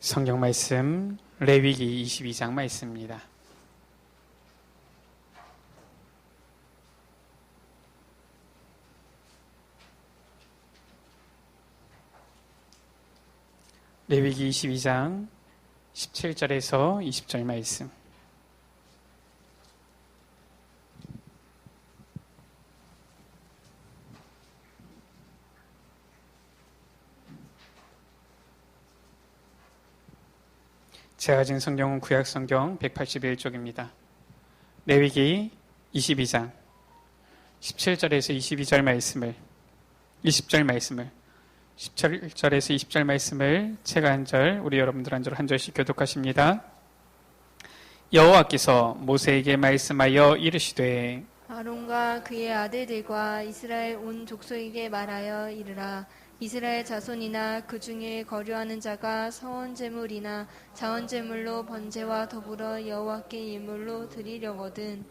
성경 말씀 레위기 22장 말씀입니다. 레위기 22장 17절에서 20절 말씀. 제가 가진 성경은 구약 성경 181쪽입니다. 레위기 22장 17절에서 22절 말씀을 20절 말씀을 17절에서 20절 말씀을 제가 한 절, 우리 여러분들 한 절씩 교독하십니다. 여호와께서 모세에게 말씀하여 이르시되 아론과 그의 아들들과 이스라엘 온 족속에게 말하여 이르라. 이스라엘 자손이나 그 중에 거류하는 자가 서원제물이나 자원제물로 번제와 더불어 여호와께 예물로 드리려거든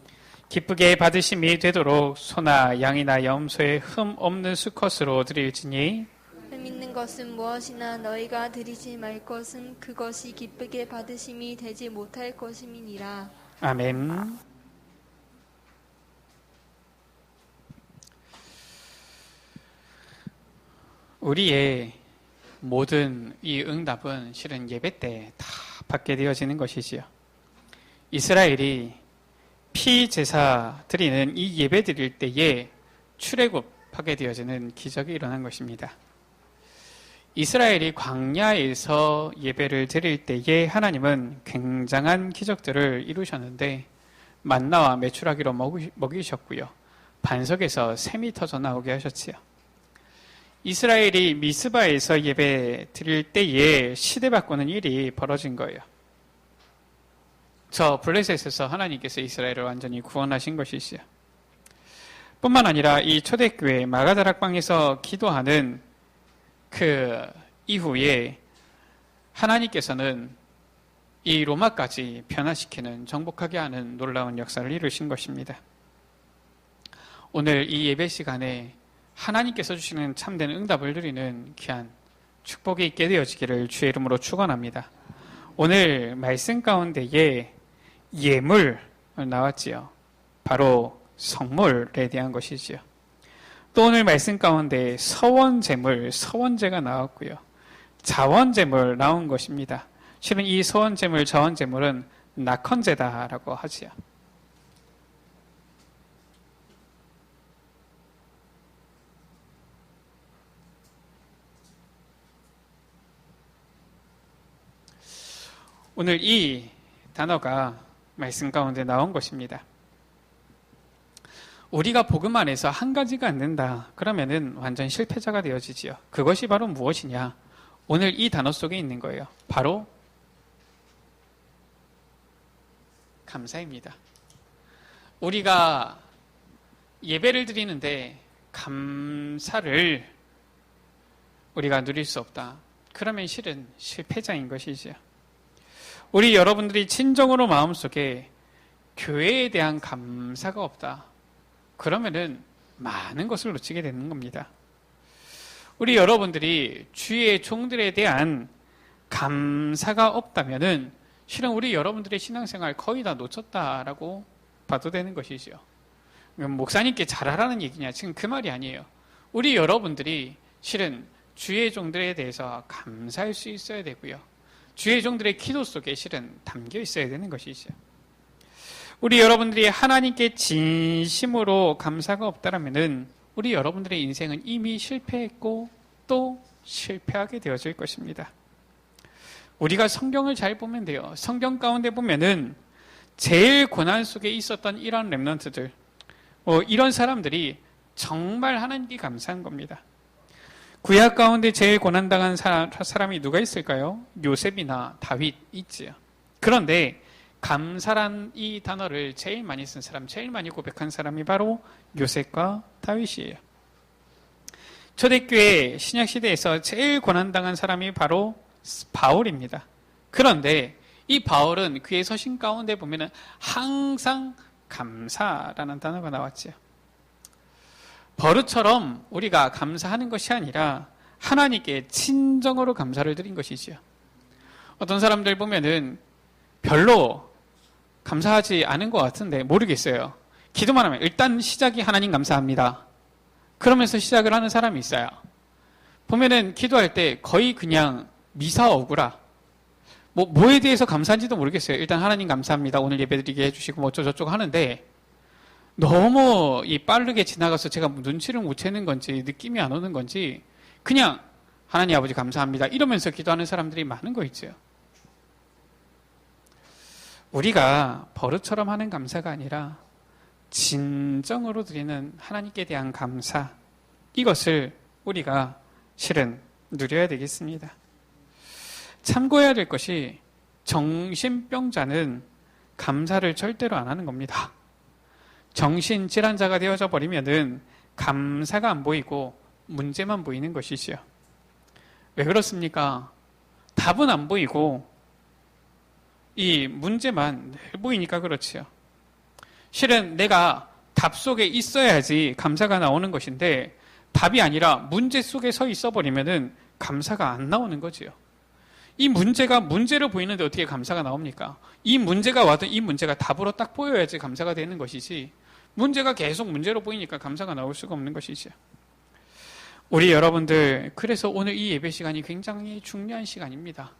기쁘게 받으심이 되도록 소나 양이나 염소의 흠 없는 수컷으로 드릴지니 흠 있는 것은 무엇이나 너희가 드리지 말 것은 그것이 기쁘게 받으심이 되지 못할 것임이니라. 아멘. 우리의 모든 이 응답은 실은 예배 때 다 받게 되어지는 것이지요. 이스라엘이 피제사 드리는 이 예배 드릴 때에 출애굽하게 되어지는 기적이 일어난 것입니다. 이스라엘이 광야에서 예배를 드릴 때에 하나님은 굉장한 기적들을 이루셨는데 만나와 메추라기로 먹이셨고요. 반석에서 샘이 터져 나오게 하셨지요. 이스라엘이 미스바에서 예배 드릴 때에 시대 바꾸는 일이 벌어진 거예요. 저 블레셋에서 하나님께서 이스라엘을 완전히 구원하신 것이지요. 뿐만 아니라 이 초대교회 마가다락방에서 기도하는 그 이후에 하나님께서는 이 로마까지 변화시키는 정복하게 하는 놀라운 역사를 이루신 것입니다. 오늘 이 예배 시간에 하나님께서 주시는 참된 응답을 누리는 귀한 축복이 있게 되어지기를 주의 이름으로 축원합니다. 오늘 말씀 가운데에 예물 나왔지요. 바로 성물에 대한 것이지요. 또 오늘 말씀 가운데 서원제물, 서원제가 나왔고요. 자원제물 나온 것입니다. 실은 이 서원제물, 자원제물은 낙헌제다라고 하지요. 오늘 이 단어가 말씀 가운데 나온 것입니다. 우리가 복음 안에서 한 가지가 안 된다. 그러면은 완전 실패자가 되어지지요. 그것이 바로 무엇이냐? 오늘 이 단어 속에 있는 거예요. 바로 감사입니다. 우리가 예배를 드리는데 감사를 우리가 누릴 수 없다. 그러면 실은 실패자인 것이지요. 우리 여러분들이 진정으로 마음속에 교회에 대한 감사가 없다. 그러면은 많은 것을 놓치게 되는 겁니다. 우리 여러분들이 주의 종들에 대한 감사가 없다면은 실은 우리 여러분들의 신앙생활 거의 다 놓쳤다라고 봐도 되는 것이죠. 목사님께 잘하라는 얘기냐? 지금 그 말이 아니에요. 우리 여러분들이 실은 주의 종들에 대해서 감사할 수 있어야 되고요. 주의 종들의 기도 속에 실은 담겨 있어야 되는 것이죠. 우리 여러분들이 하나님께 진심으로 감사가 없다라면은 우리 여러분들의 인생은 이미 실패했고 또 실패하게 되어질 것입니다. 우리가 성경을 잘 보면 돼요. 성경 가운데 보면은 제일 고난 속에 있었던 이런 렘넌트들, 이런 사람들이 정말 하나님께 감사한 겁니다. 구약 가운데 제일 고난당한 사람이 누가 있을까요? 요셉이나 다윗 있지요. 그런데 감사란 이 단어를 제일 많이 쓴 사람, 제일 많이 고백한 사람이 바로 요셉과 다윗이에요. 초대교회 신약시대에서 제일 고난당한 사람이 바로 바울입니다. 그런데 이 바울은 그의 서신 가운데 보면은 항상 감사라는 단어가 나왔지요. 버릇처럼 우리가 감사하는 것이 아니라 하나님께 진정으로 감사를 드린 것이지요. 어떤 사람들 보면은 별로 감사하지 않은 것 같은데 모르겠어요. 기도만 하면 일단 시작이 하나님 감사합니다. 그러면서 시작을 하는 사람이 있어요. 보면은 기도할 때 거의 그냥 미사 어구라. 뭐에 대해서 감사한지도 모르겠어요. 일단 하나님 감사합니다. 오늘 예배드리게 해주시고 뭐 어쩌고저쩌고 하는데 너무 빠르게 지나가서 제가 눈치를 못 채는 건지 느낌이 안 오는 건지 그냥 하나님 아버지 감사합니다. 이러면서 기도하는 사람들이 많은 거 있죠. 우리가 버릇처럼 하는 감사가 아니라 진정으로 드리는 하나님께 대한 감사, 이것을 우리가 실은 누려야 되겠습니다. 참고해야 될 것이 정신병자는 감사를 절대로 안 하는 겁니다. 정신질환자가 되어져 버리면은 감사가 안 보이고 문제만 보이는 것이지요. 왜 그렇습니까? 답은 안 보이고 이 문제만 늘 보이니까 그렇지요. 실은 내가 답 속에 있어야지 감사가 나오는 것인데 답이 아니라 문제 속에 서 있어 버리면은 감사가 안 나오는 거지요. 이 문제가 문제로 보이는데 어떻게 감사가 나옵니까? 이 문제가 와도 이 문제가 답으로 딱 보여야지 감사가 되는 것이지 문제가 계속 문제로 보이니까 감사가 나올 수가 없는 것이죠. 우리 여러분들, 그래서 오늘 이 예배 시간이 굉장히 중요한 시간입니다.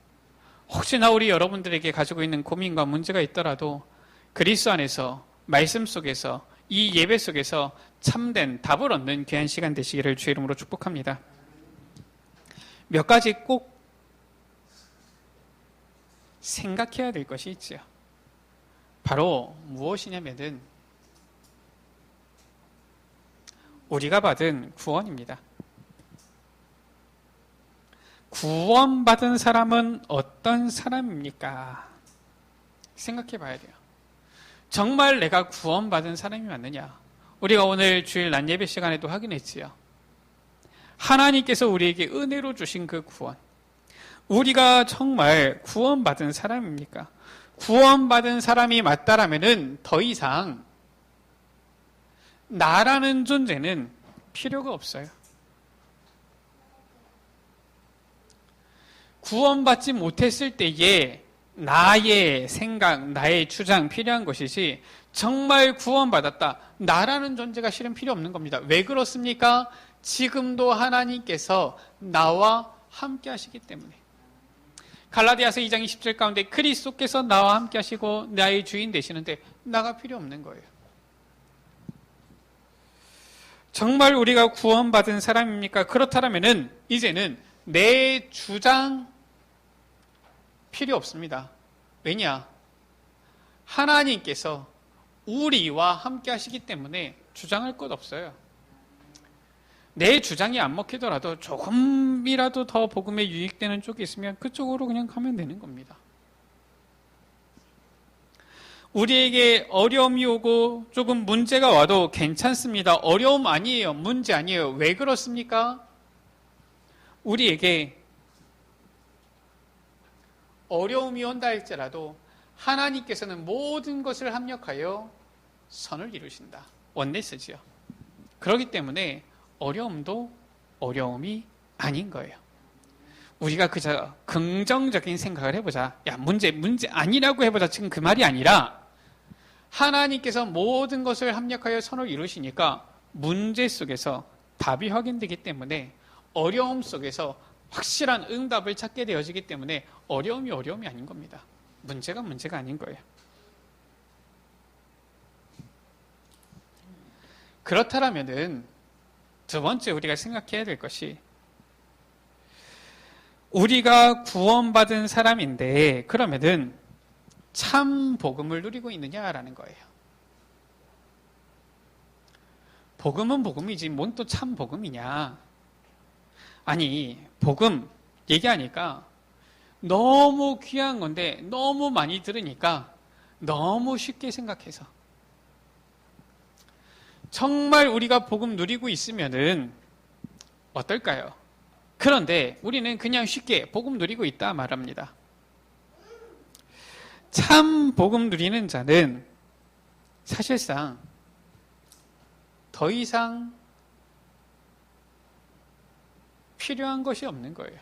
혹시나 우리 여러분들에게 가지고 있는 고민과 문제가 있더라도 그리스도 안에서 말씀 속에서 이 예배 속에서 참된 답을 얻는 귀한 시간 되시기를 주의 이름으로 축복합니다. 몇 가지 꼭 생각해야 될 것이 있지요. 바로 무엇이냐면은 우리가 받은 구원입니다. 구원받은 사람은 어떤 사람입니까? 생각해 봐야 돼요. 정말 내가 구원받은 사람이 맞느냐? 우리가 오늘 주일 낮 예배 시간에도 확인했지요. 하나님께서 우리에게 은혜로 주신 그 구원. 우리가 정말 구원받은 사람입니까? 구원받은 사람이 맞다라면은 더 이상 나라는 존재는 필요가 없어요. 구원받지 못했을 때에 나의 생각, 나의 주장 필요한 것이지 정말 구원받았다. 나라는 존재가 실은 필요 없는 겁니다. 왜 그렇습니까? 지금도 하나님께서 나와 함께 하시기 때문에. 갈라디아서 2장 20절 가운데 그리스도께서 나와 함께 하시고 나의 주인 되시는데 나가 필요 없는 거예요. 정말 우리가 구원받은 사람입니까? 그렇다면은 이제는 내 주장 필요 없습니다. 왜냐? 하나님께서 우리와 함께 하시기 때문에 주장할 것 없어요. 내 주장이 안 먹히더라도 조금이라도 더 복음에 유익되는 쪽이 있으면 그쪽으로 그냥 가면 되는 겁니다. 우리에게 어려움이 오고 조금 문제가 와도 괜찮습니다. 어려움 아니에요. 문제 아니에요. 왜 그렇습니까? 우리에게 어려움이 온다 할지라도 하나님께서는 모든 것을 합력하여 선을 이루신다. 원네스지요. 그렇기 때문에 어려움도 어려움이 아닌 거예요. 우리가 그저 긍정적인 생각을 해보자. 야, 문제 아니라고 해보자. 지금 그 말이 아니라 하나님께서 모든 것을 합력하여 선을 이루시니까 문제 속에서 답이 확인되기 때문에 어려움 속에서 확실한 응답을 찾게 되어지기 때문에 어려움이 아닌 겁니다. 문제가 아닌 거예요. 그렇다면은 두 번째 우리가 생각해야 될 것이 우리가 구원받은 사람인데 그러면은 참 복음을 누리고 있느냐라는 거예요. 복음은 복음이지 뭔 또 참 복음이냐. 아니 복음 얘기하니까 너무 귀한 건데 너무 많이 들으니까 너무 쉽게 생각해서 정말 우리가 복음 누리고 있으면은 어떨까요? 그런데 우리는 그냥 쉽게 복음 누리고 있다 말합니다. 참 복음 누리는 자는 사실상 더 이상 필요한 것이 없는 거예요.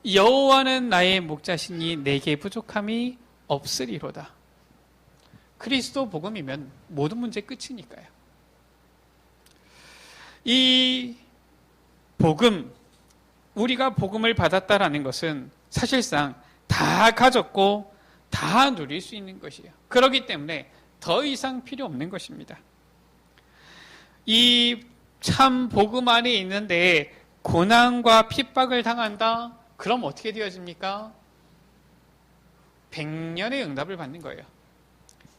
여호와는 나의 목자시니 내게 부족함이 없으리로다. 그리스도 복음이면 모든 문제 끝이니까요. 이 복음, 우리가 복음을 받았다라는 것은 사실상 다 가졌고 다 누릴 수 있는 것이에요. 그렇기 때문에 더 이상 필요 없는 것입니다. 이 참 복음 안에 있는데 고난과 핍박을 당한다? 그럼 어떻게 되어집니까? 100년의 응답을 받는 거예요.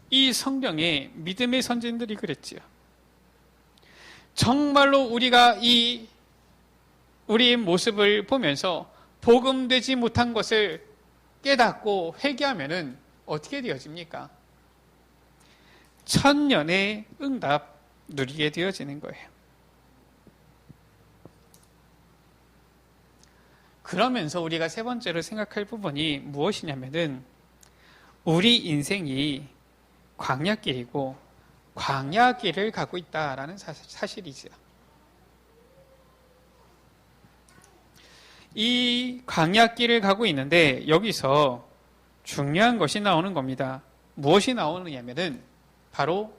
이 성경에 믿음의 선진들이 그랬지요. 정말로 우리가 우리의 모습을 보면서 복음되지 못한 것을 깨닫고 회개하면은 어떻게 되어집니까? 1000년의 응답 누리게 되어지는 거예요. 그러면서 우리가 세 번째로 생각할 부분이 무엇이냐면은 우리 인생이 광야길이고 광야길을 가고 있다라는 사실이죠. 이 광야길을 가고 있는데 여기서 중요한 것이 나오는 겁니다. 무엇이 나오느냐면은 바로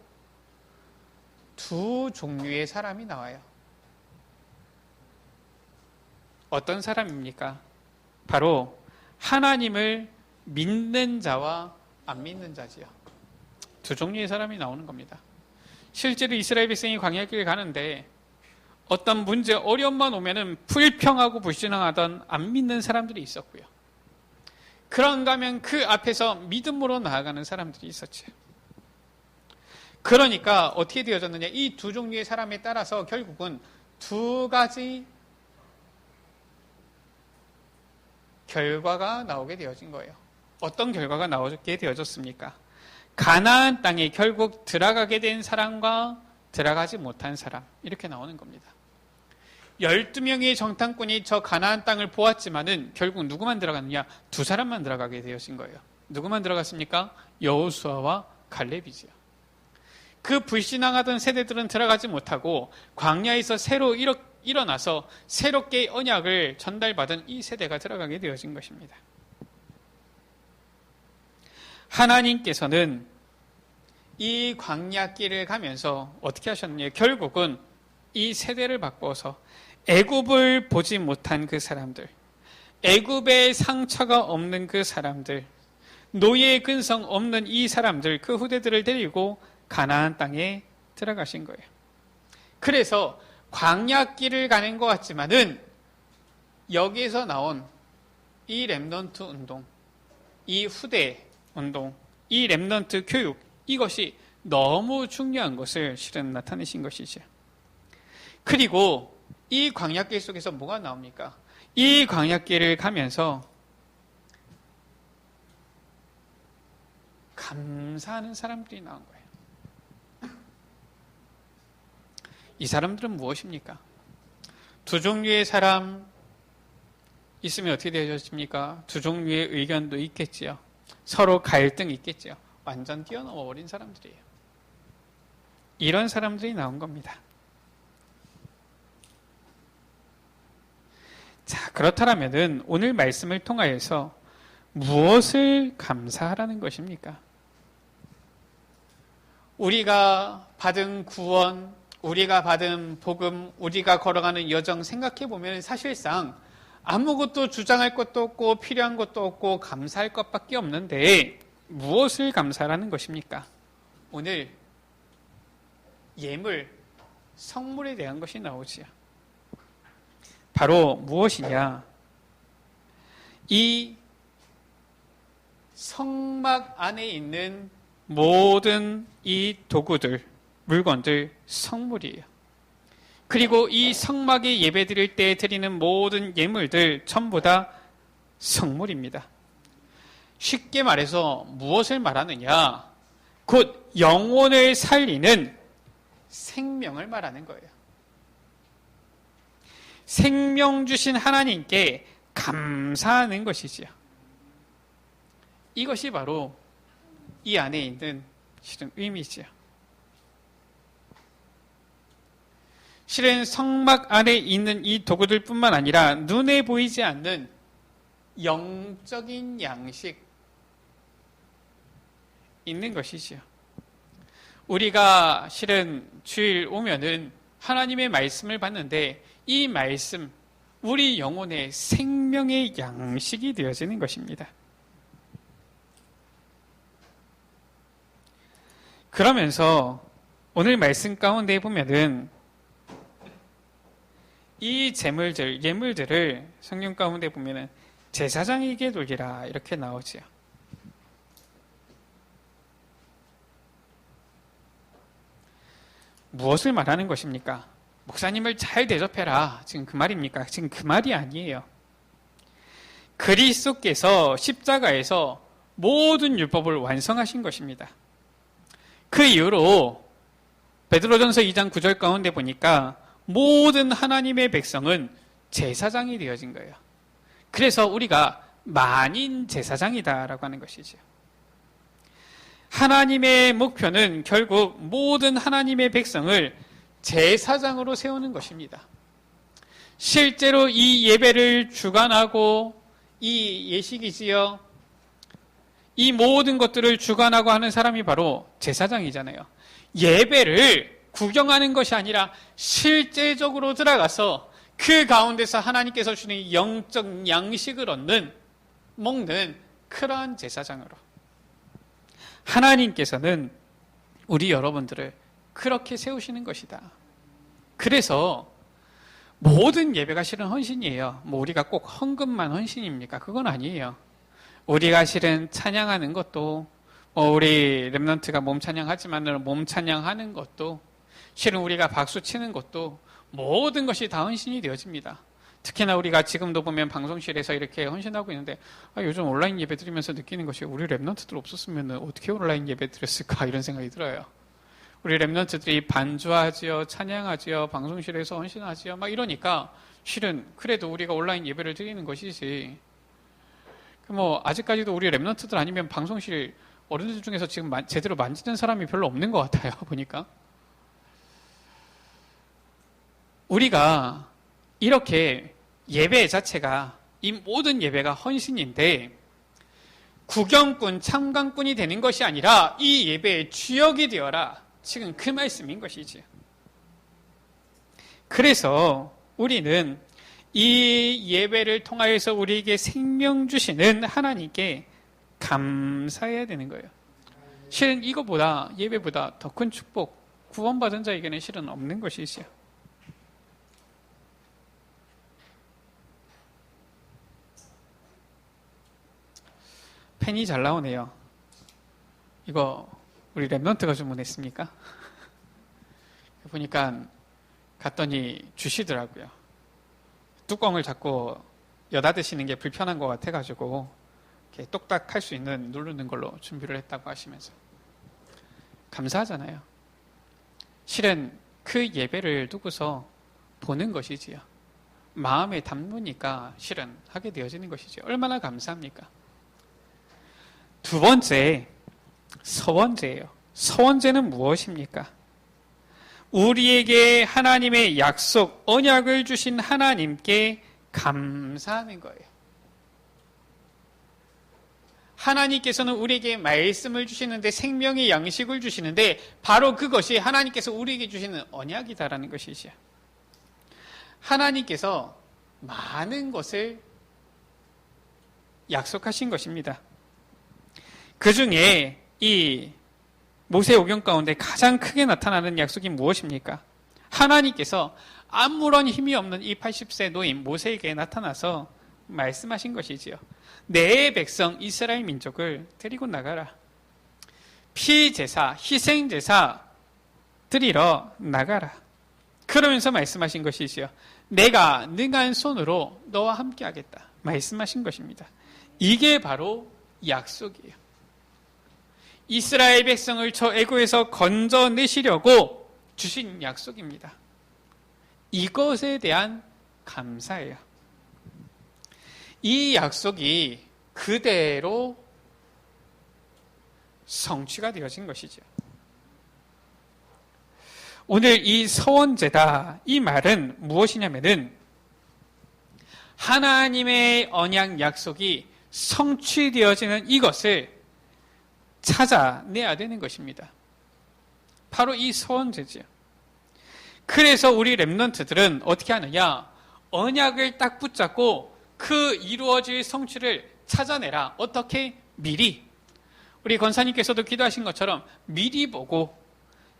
두 종류의 사람이 나와요. 어떤 사람입니까? 바로 하나님을 믿는 자와 안 믿는 자지요. 두 종류의 사람이 나오는 겁니다. 실제로 이스라엘 백성이 광야길을 가는데 어떤 문제, 어려움만 오면은 불평하고 불신앙하던 안 믿는 사람들이 있었고요. 그런가 하면 그 앞에서 믿음으로 나아가는 사람들이 있었죠. 그러니까 어떻게 되어졌느냐? 이 두 종류의 사람에 따라서 결국은 두 가지 결과가 나오게 되어진 거예요. 어떤 결과가 나오게 되어졌습니까? 가나안 땅에 결국 들어가게 된 사람과 들어가지 못한 사람, 이렇게 나오는 겁니다. 12명의 정탐꾼이 저 가나안 땅을 보았지만은 결국 누구만 들어갔느냐? 두 사람만 들어가게 되어진 거예요. 누구만 들어갔습니까? 여호수아와 갈렙이지요. 그 불신앙하던 세대들은 들어가지 못하고 광야에서 새로 일어나서 새롭게 언약을 전달받은 이 세대가 들어가게 되어진 것입니다. 하나님께서는 이 광야길을 가면서 어떻게 하셨느냐? 결국은 이 세대를 바꿔서 애굽을 보지 못한 그 사람들, 애굽의 상처가 없는 그 사람들, 노예의 근성 없는 이 사람들, 그 후대들을 데리고 가나안 땅에 들어가신 거예요. 그래서 광야길을 가는 것 같지만은 여기에서 나온 이 렘넌트 운동, 이 후대 운동, 이 렘넌트 교육, 이것이 너무 중요한 것을 실은 나타내신 것이죠. 그리고 이 광야길 속에서 뭐가 나옵니까? 이 광야길을 가면서 감사하는 사람들이 나온 거예요. 이 사람들은 무엇입니까? 두 종류의 사람 있으면 어떻게 되어집니까? 두 종류의 의견도 있겠지요. 서로 갈등이 있겠지요. 완전 뛰어넘어 버린 사람들이에요. 이런 사람들이 나온 겁니다. 자, 그렇다면은 오늘 말씀을 통하여서 무엇을 감사하라는 것입니까? 우리가 받은 구원, 우리가 받은 복음, 우리가 걸어가는 여정 생각해 보면 사실상 아무것도 주장할 것도 없고 필요한 것도 없고 감사할 것밖에 없는데 무엇을 감사하라는 것입니까? 오늘 예물, 성물에 대한 것이 나오지요. 바로 무엇이냐? 이 성막 안에 있는 모든 이 도구들, 물건들, 성물이에요. 그리고 이 성막에 예배 드릴 때 드리는 모든 예물들 전부 다 성물입니다. 쉽게 말해서 무엇을 말하느냐? 곧 영혼을 살리는 생명을 말하는 거예요. 생명 주신 하나님께 감사하는 것이지요. 이것이 바로 이 안에 있는 실은 의미지요. 실은 성막 안에 있는 이 도구들뿐만 아니라 눈에 보이지 않는 영적인 양식 있는 것이지요. 우리가 실은 주일 오면은 하나님의 말씀을 받는데 이 말씀, 우리 영혼의 생명의 양식이 되어지는 것입니다. 그러면서 오늘 말씀 가운데 보면은 이 재물들, 예물들을 성경 가운데 보면은 제사장에게 돌리라 이렇게 나오지요. 무엇을 말하는 것입니까? 목사님을 잘 대접해라. 지금 그 말입니까? 지금 그 말이 아니에요. 그리스도께서 십자가에서 모든 율법을 완성하신 것입니다. 그 이후로 베드로전서 2장 9절 가운데 보니까 모든 하나님의 백성은 제사장이 되어진 거예요. 그래서 우리가 만인 제사장이다라고 하는 것이죠. 하나님의 목표는 결국 모든 하나님의 백성을 제사장으로 세우는 것입니다. 실제로 이 예배를 주관하고 이 예식이지요. 이 모든 것들을 주관하고 하는 사람이 바로 제사장이잖아요. 예배를 구경하는 것이 아니라 실제적으로 들어가서 그 가운데서 하나님께서 주는 영적 양식을 먹는 그러한 제사장으로 하나님께서는 우리 여러분들을 그렇게 세우시는 것이다. 그래서 모든 예배가 실은 헌신이에요. 우리가 꼭 헌금만 헌신입니까? 그건 아니에요. 우리가 실은 찬양하는 것도 우리 렘넌트가 몸 찬양하지만 몸 찬양하는 것도 실은 우리가 박수 치는 것도 모든 것이 다 헌신이 되어집니다. 특히나 우리가 지금도 보면 방송실에서 이렇게 헌신하고 있는데 요즘 온라인 예배 드리면서 느끼는 것이 우리 렘넌트들 없었으면 어떻게 온라인 예배 드렸을까 이런 생각이 들어요. 우리 렘넌트들이 반주하지요, 찬양하지요, 방송실에서 헌신하지요 막 이러니까 실은 그래도 우리가 온라인 예배를 드리는 것이지 아직까지도 우리 렘넌트들 아니면 방송실 어른들 중에서 지금 제대로 만지는 사람이 별로 없는 것 같아요. 보니까 우리가 이렇게 예배 자체가 이 모든 예배가 헌신인데 구경꾼, 참관꾼이 되는 것이 아니라 이 예배의 주역이 되어라. 지금 그 말씀인 것이지. 그래서 우리는 이 예배를 통하여서 우리에게 생명 주시는 하나님께 감사해야 되는 거예요. 실은 이거보다 예배보다 더 큰 축복, 구원받은 자에게는 실은 없는 것이지요. 펜이 잘 나오네요. 이거 우리 랩넌트가 주문했습니까? 보니까 갔더니 주시더라고요. 뚜껑을 자꾸 여닫으시는 게 불편한 것 같아가지고 이렇게 똑딱 할 수 있는 누르는 걸로 준비를 했다고 하시면서 감사하잖아요. 실은 그 예배를 두고서 보는 것이지요. 마음에 담으니까 실은 하게 되어지는 것이지요. 얼마나 감사합니까? 두 번째, 서원제예요. 서원제는 무엇입니까? 우리에게 하나님의 약속, 언약을 주신 하나님께 감사하는 거예요. 하나님께서는 우리에게 말씀을 주시는데 생명의 양식을 주시는데 바로 그것이 하나님께서 우리에게 주시는 언약이다라는 것이죠. 하나님께서 많은 것을 약속하신 것입니다. 그 중에 이 모세오경 가운데 가장 크게 나타나는 약속이 무엇입니까? 하나님께서 아무런 힘이 없는 이 80세 노인 모세에게 나타나서 말씀하신 것이지요. 내 백성 이스라엘 민족을 데리고 나가라. 피제사, 희생제사 드리러 나가라. 그러면서 말씀하신 것이지요. 내가 능한 손으로 너와 함께 하겠다. 말씀하신 것입니다. 이게 바로 약속이에요. 이스라엘 백성을 저 애고에서 건져내시려고 주신 약속입니다. 이것에 대한 감사예요. 이 약속이 그대로 성취가 되어진 것이죠. 오늘 이 서원제다 이 말은 무엇이냐면은 하나님의 언약 약속이 성취되어지는 이것을 찾아내야 되는 것입니다. 바로 이 서원제지요. 그래서 우리 렘넌트들은 어떻게 하느냐? 언약을 딱 붙잡고 그 이루어질 성취를 찾아내라. 어떻게? 미리. 우리 권사님께서도 기도하신 것처럼 미리 보고,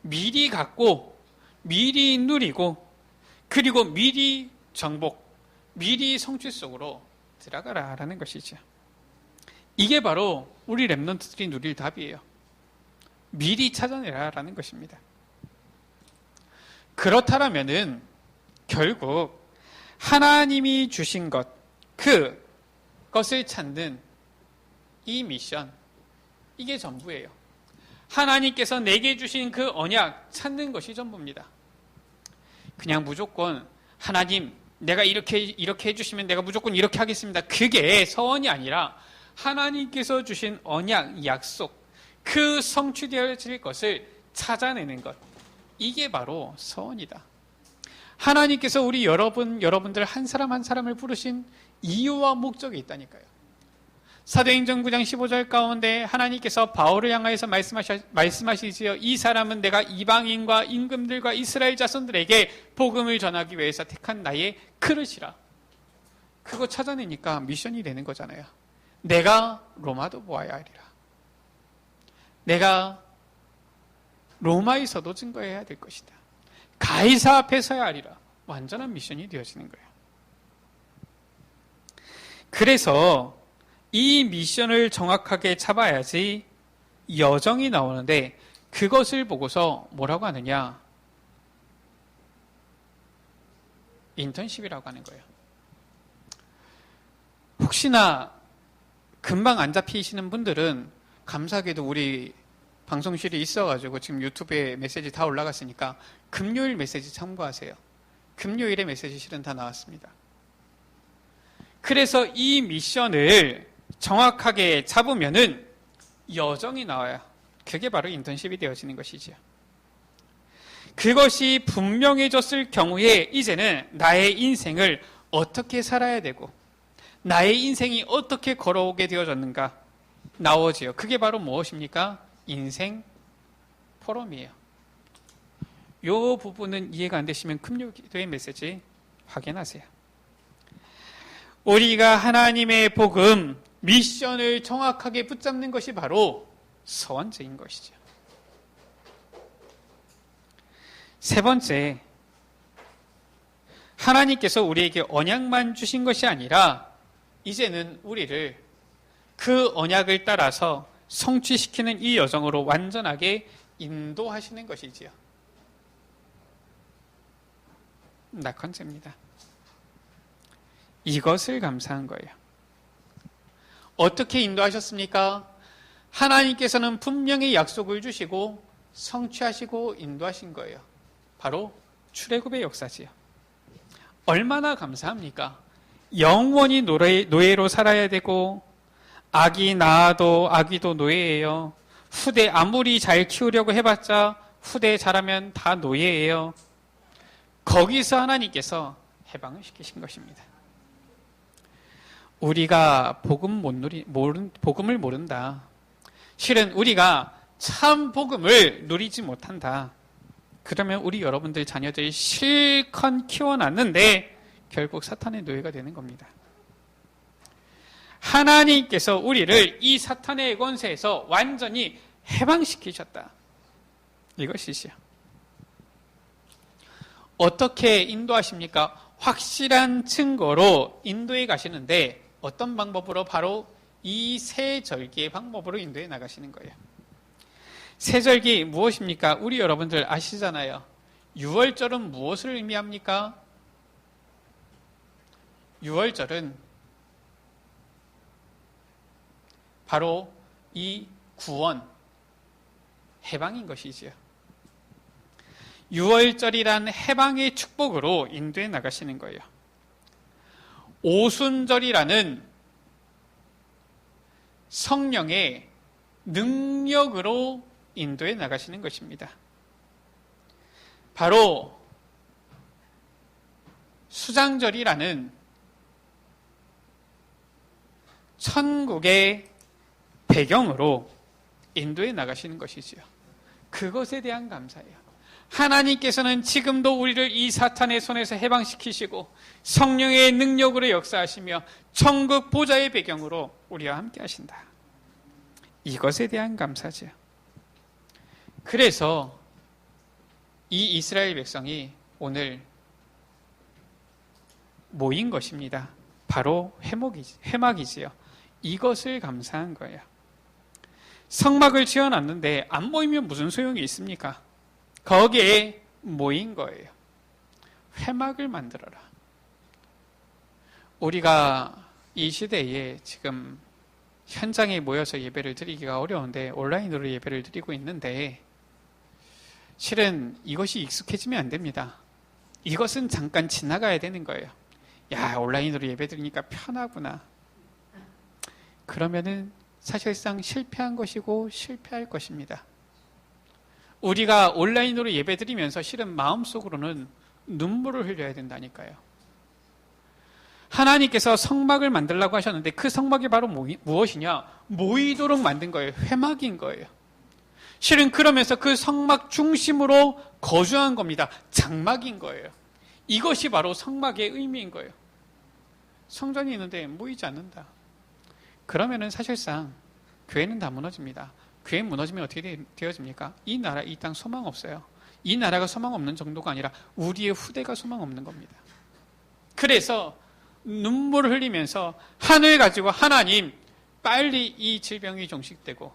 미리 갖고, 미리 누리고, 그리고 미리 정복, 미리 성취 속으로 들어가라라는 것이죠. 이게 바로 우리 렘넌트들이 누릴 답이에요. 미리 찾아내라라는 것입니다. 그렇다면은 결국 하나님이 주신 것, 그것을 찾는 이 미션, 이게 전부예요. 하나님께서 내게 주신 그 언약 찾는 것이 전부입니다. 그냥 무조건 하나님 내가 이렇게 해주시면 내가 무조건 이렇게 하겠습니다. 그게 서원이 아니라 하나님께서 주신 언약, 약속, 그 성취되어질 것을 찾아내는 것, 이게 바로 서원이다. 하나님께서 우리 여러분들 한 사람 한 사람을 부르신 이유와 목적이 있다니까요. 사도행전 9장 15절 가운데 하나님께서 바울을 향하여서 말씀하시지요. 이 사람은 내가 이방인과 임금들과 이스라엘 자손들에게 복음을 전하기 위해서 택한 나의 그릇이라. 그거 찾아내니까 미션이 되는 거잖아요. 내가 로마도 보아야 하리라. 내가 로마에서도 증거해야 될 것이다. 가이사 앞에 서야 하리라. 완전한 미션이 되어지는 거예요. 그래서 이 미션을 정확하게 잡아야지 여정이 나오는데 그것을 보고서 뭐라고 하느냐? 인턴십이라고 하는 거예요. 혹시나 금방 안 잡히시는 분들은 감사하게도 우리 방송실이 있어가지고 지금 유튜브에 메시지 다 올라갔으니까 금요일 메시지 참고하세요. 금요일에 메시지 실은 다 나왔습니다. 그래서 이 미션을 정확하게 잡으면은 여정이 나와요. 그게 바로 인턴십이 되어지는 것이죠. 그것이 분명해졌을 경우에 이제는 나의 인생을 어떻게 살아야 되고 나의 인생이 어떻게 걸어오게 되어졌는가 나오지요. 그게 바로 무엇입니까? 인생 포럼이에요. 이 부분은 이해가 안 되시면 금요일의 메시지 확인하세요. 우리가 하나님의 복음, 미션을 정확하게 붙잡는 것이 바로 서원제인 것이죠. 세 번째, 하나님께서 우리에게 언약만 주신 것이 아니라 이제는 우리를 그 언약을 따라서 성취시키는 이 여정으로 완전하게 인도하시는 것이지요. 낙헌제입니다. 이것을 감사한 거예요. 어떻게 인도하셨습니까? 하나님께서는 분명히 약속을 주시고 성취하시고 인도하신 거예요. 바로 출애굽의 역사지요. 얼마나 감사합니까? 영원히 노예로 살아야 되고 아기 낳아도 아기도 노예예요. 후대 아무리 잘 키우려고 해봤자 후대 자라면 다 노예예요. 거기서 하나님께서 해방을 시키신 것입니다. 우리가 복음을 모른다. 실은 우리가 참 복음을 누리지 못한다. 그러면 우리 여러분들 자녀들이 실컷 키워놨는데 결국 사탄의 노예가 되는 겁니다. 하나님께서 우리를 이 사탄의 권세에서 완전히 해방시키셨다. 이것이지요. 어떻게 인도하십니까? 확실한 증거로 인도해 가시는데 어떤 방법으로? 바로 이 세 절기의 방법으로 인도해 나가시는 거예요. 세 절기 무엇입니까? 우리 여러분들 아시잖아요. 6월절은 무엇을 의미합니까? 6월절은 바로 이 구원, 해방인 것이지요. 6월절이란 해방의 축복으로 인도해 나가시는 거예요. 오순절이라는 성령의 능력으로 인도해 나가시는 것입니다. 바로 수장절이라는 천국의 배경으로 인도해 나가시는 것이지요. 그것에 대한 감사예요. 하나님께서는 지금도 우리를 이 사탄의 손에서 해방시키시고 성령의 능력으로 역사하시며 천국 보좌의 배경으로 우리와 함께 하신다. 이것에 대한 감사죠. 그래서 이 이스라엘 백성이 오늘 모인 것입니다. 바로 회막이지요. 이것을 감사한 거예요. 성막을 지어놨는데 안 모이면 무슨 소용이 있습니까? 거기에 모인 거예요. 회막을 만들어라. 우리가 이 시대에 지금 현장에 모여서 예배를 드리기가 어려운데 온라인으로 예배를 드리고 있는데 실은 이것이 익숙해지면 안 됩니다. 이것은 잠깐 지나가야 되는 거예요. 야, 온라인으로 예배 드리니까 편하구나. 그러면은 사실상 실패한 것이고 실패할 것입니다. 우리가 온라인으로 예배 드리면서 실은 마음속으로는 눈물을 흘려야 된다니까요. 하나님께서 성막을 만들라고 하셨는데 그 성막이 바로 무엇이냐? 모이도록 만든 거예요. 회막인 거예요. 실은 그러면서 그 성막 중심으로 거주한 겁니다. 장막인 거예요. 이것이 바로 성막의 의미인 거예요. 성전이 있는데 모이지 않는다. 그러면은 사실상 교회는 다 무너집니다. 교회 무너지면 어떻게 되어집니까? 이 나라, 이 땅 소망 없어요. 이 나라가 소망 없는 정도가 아니라 우리의 후대가 소망 없는 겁니다. 그래서 눈물을 흘리면서 하늘 가지고 하나님, 빨리 이 질병이 종식되고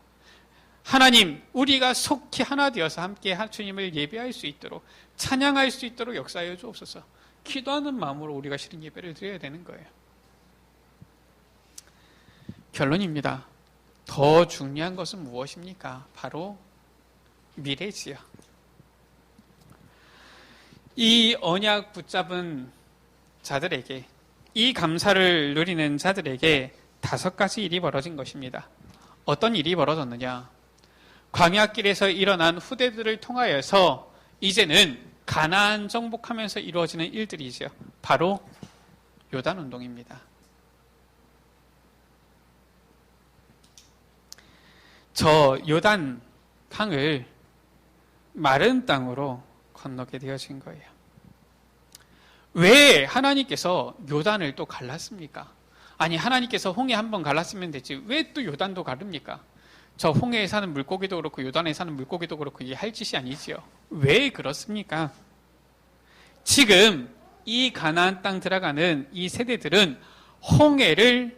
하나님, 우리가 속히 하나 되어서 함께 주님을 예배할 수 있도록 찬양할 수 있도록 역사하여 주옵소서. 기도하는 마음으로 우리가 실은 예배를 드려야 되는 거예요. 결론입니다. 더 중요한 것은 무엇입니까? 바로 미래지요. 이 언약 붙잡은 자들에게, 이 감사를 누리는 자들에게 5가지 일이 벌어진 것입니다. 어떤 일이 벌어졌느냐? 광야길에서 일어난 후대들을 통하여서 이제는 가나안 정복하면서 이루어지는 일들이죠. 바로 요단 운동입니다. 저 요단 강을 마른 땅으로 건너게 되어진 거예요. 왜 하나님께서 요단을 또 갈랐습니까? 아니, 하나님께서 홍해 한번 갈랐으면 되지 왜 또 요단도 가릅니까? 저 홍해에 사는 물고기도 그렇고 요단에 사는 물고기도 그렇고 이게 할 짓이 아니지요. 왜 그렇습니까? 지금 이 가나안 땅 들어가는 이 세대들은 홍해를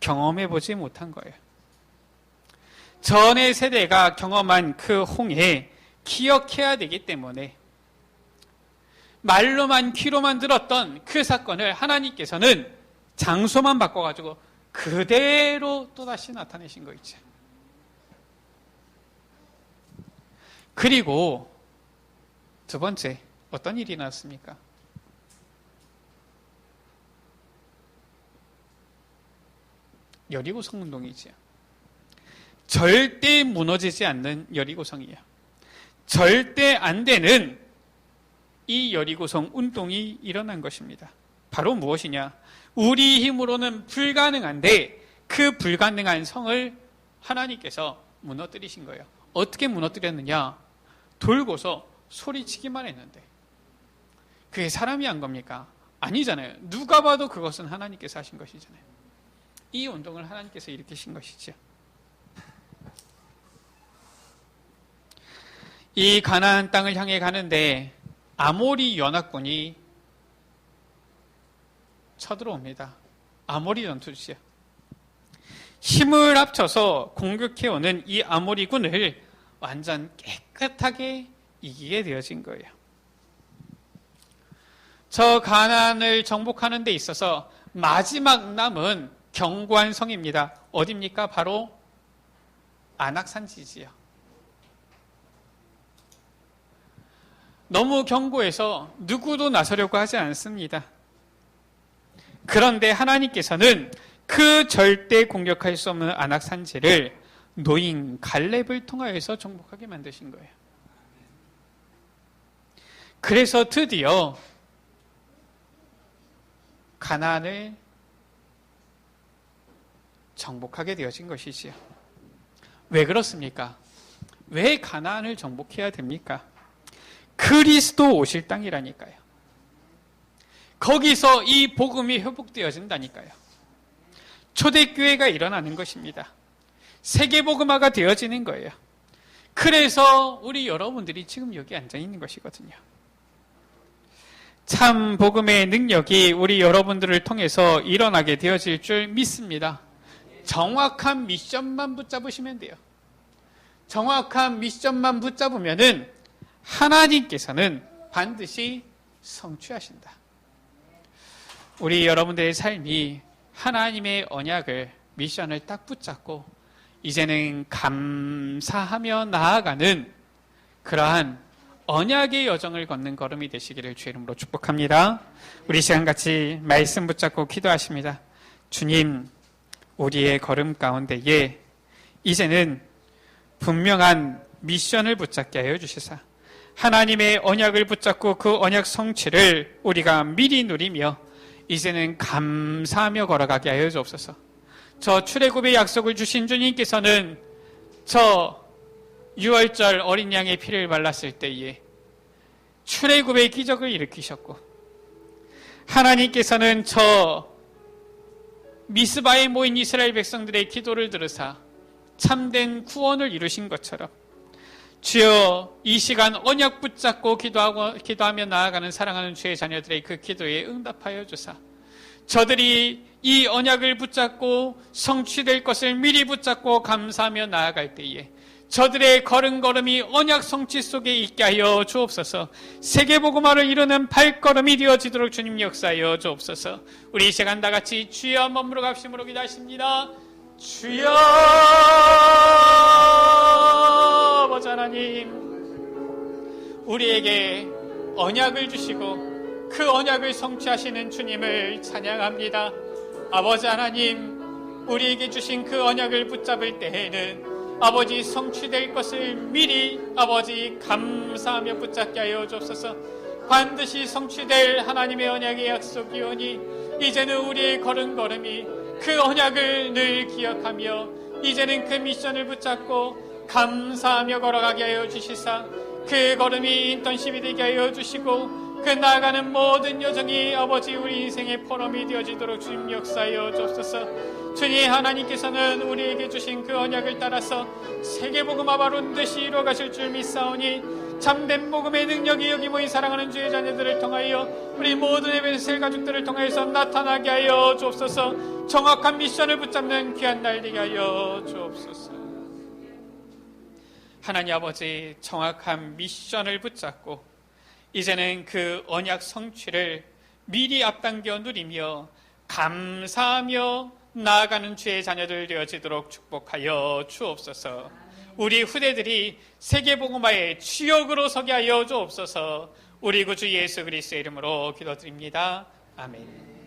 경험해 보지 못한 거예요. 전의 세대가 경험한 그 홍해 기억해야 되기 때문에 말로만 귀로만 들었던 그 사건을 하나님께서는 장소만 바꿔가지고 그대로 또다시 나타내신 거 있죠. 그리고 2번째 어떤 일이 나왔습니까? 여리고성 운동이지요. 절대 무너지지 않는 여리고성이에요. 절대 안 되는 이 여리고성 운동이 일어난 것입니다. 바로 무엇이냐? 우리 힘으로는 불가능한데 그 불가능한 성을 하나님께서 무너뜨리신 거예요. 어떻게 무너뜨렸느냐? 돌고서 소리치기만 했는데 그게 사람이 한 겁니까? 아니잖아요. 누가 봐도 그것은 하나님께서 하신 것이잖아요. 이 운동을 하나님께서 일으키신 것이죠. 이 가나안 땅을 향해 가는데 아모리 연합군이 쳐들어옵니다. 아모리 전투지요. 힘을 합쳐서 공격해오는 이 아모리군을 완전 깨끗하게 이기게 되어진 거예요. 저 가나안을 정복하는 데 있어서 마지막 남은 견고한 성입니다. 어디입니까? 바로 안악산지지요. 너무 견고해서 누구도 나서려고 하지 않습니다. 그런데 하나님께서는 그 절대 공격할 수 없는 안악산지를 노인 갈렙을 통하여서 정복하게 만드신 거예요. 그래서 드디어 가나안을 정복하게 되어진 것이지요. 왜 그렇습니까? 왜 가나안을 정복해야 됩니까? 그리스도 오실 땅이라니까요. 거기서 이 복음이 회복되어진다니까요. 초대교회가 일어나는 것입니다. 세계복음화가 되어지는 거예요. 그래서 우리 여러분들이 지금 여기 앉아 있는 것이거든요. 참 복음의 능력이 우리 여러분들을 통해서 일어나게 되어질 줄 믿습니다. 정확한 미션만 붙잡으시면 돼요. 정확한 미션만 붙잡으면은 하나님께서는 반드시 성취하신다. 우리 여러분들의 삶이 하나님의 언약을, 미션을 딱 붙잡고 이제는 감사하며 나아가는 그러한 언약의 여정을 걷는 걸음이 되시기를 주의 이름으로 축복합니다. 우리 시간 같이 말씀 붙잡고 기도하십니다. 주님, 우리의 걸음 가운데에 이제는 분명한 미션을 붙잡게 하여 주시사 하나님의 언약을 붙잡고 그 언약 성취를 우리가 미리 누리며 이제는 감사하며 걸어가게 하여 주옵소서. 저 출애굽의 약속을 주신 주님께서는 저 6월절 어린 양의 피를 발랐을 때에 출애굽의 기적을 일으키셨고, 하나님께서는 저 미스바에 모인 이스라엘 백성들의 기도를 들으사 참된 구원을 이루신 것처럼 주여, 이 시간 언약 붙잡고 기도하며 나아가는 사랑하는 주의 자녀들의 그 기도에 응답하여 주사 저들이 이 언약을 붙잡고 성취될 것을 미리 붙잡고 감사하며 나아갈 때에 저들의 걸음걸음이 언약 성취 속에 있게 하여 주옵소서. 세계복음화를 이루는 발걸음이 되어지도록 주님 역사하여 주옵소서. 우리 이 시간 다 같이 주여 머무러 갑심으로 기도하십니다. 주여, 아버지 하나님, 우리에게 언약을 주시고 그 언약을 성취하시는 주님을 찬양합니다. 아버지 하나님, 우리에게 주신 그 언약을 붙잡을 때에는 아버지 성취될 것을 미리 아버지 감사하며 붙잡게 하여 주옵소서. 반드시 성취될 하나님의 언약의 약속이오니 이제는 우리의 걸음걸음이 그 언약을 늘 기억하며 이제는 그 미션을 붙잡고 감사하며 걸어가게 하여 주시사 그 걸음이 인턴십이 되게 하여 주시고 그 나아가는 모든 여정이 아버지 우리 인생의 포럼이 되어지도록 주님 역사하여 주옵소서. 주님, 하나님께서는 우리에게 주신 그 언약을 따라서 세계복음화 바른 듯이 이루어가실 줄 믿사오니 참된 복음의 능력이 여기 모인 사랑하는 주의 자녀들을 통하여 우리 모든 에베소의 가족들을 통해서 나타나게 하여 주옵소서. 정확한 미션을 붙잡는 귀한 날 되게 하여 주옵소서. 하나님 아버지, 정확한 미션을 붙잡고 이제는 그 언약 성취를 미리 앞당겨 누리며 감사하며 나아가는 주의 자녀들 되어지도록 축복하여 주옵소서. 우리 후대들이 세계복음화의 주역으로 서게 하여 주옵소서. 우리 구주 예수 그리스도의 이름으로 기도드립니다. 아멘.